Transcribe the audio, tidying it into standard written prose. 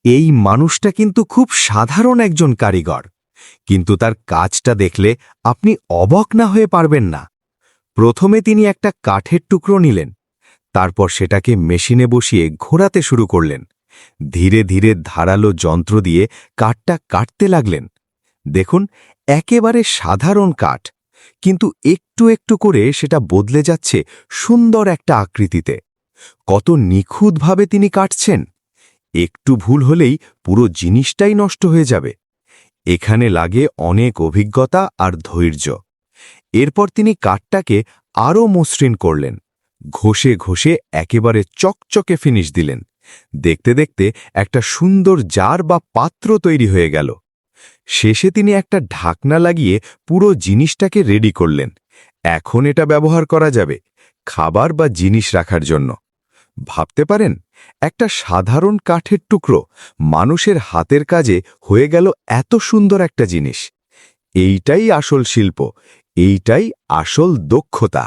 এই মানুষটা কিন্তু খুব সাধারণ একজন কারিগর, কিন্তু তার কাজটা দেখলে আপনি অবাক না হয়ে পারবেন না। প্রথমে তিনি একটা কাঠের টুকরো নিলেন, তারপর সেটাকে মেশিনে বসিয়ে ঘোরাতে শুরু করলেন। ধীরে ধীরে ধারালো যন্ত্র দিয়ে কাঠটা কাটতে লাগলেন। দেখুন, একেবারে সাধারণ কাঠ, কিন্তু একটু একটু করে সেটা বদলে যাচ্ছে সুন্দর একটা আকৃতিতে। কত নিখুঁতভাবে তিনি কাটছেন! একটু ভুল হলেই পুরো জিনিসটাই নষ্ট হয়ে যাবে। এখানে লাগে অনেক অভিজ্ঞতা আর ধৈর্য। এরপর তিনি কাঠটাকে আরও মসৃণ করলেন, ঘষে ঘষে একেবারে চকচকে ফিনিশ দিলেন। দেখতে দেখতে একটা সুন্দর জার বা পাত্র তৈরি হয়ে গেল। শেষে তিনি একটা ঢাকনা লাগিয়ে পুরো জিনিসটাকে রেডি করলেন। এখন এটা ব্যবহার করা যাবে খাবার বা জিনিস রাখার জন্য। ভাবতে পারেন, একটা সাধারণ কাঠের টুকরো মানুষের হাতের কাজে হয়ে গেল এত সুন্দর একটা জিনিস। এইটাই আসল শিল্প, এইটাই আসল দক্ষতা।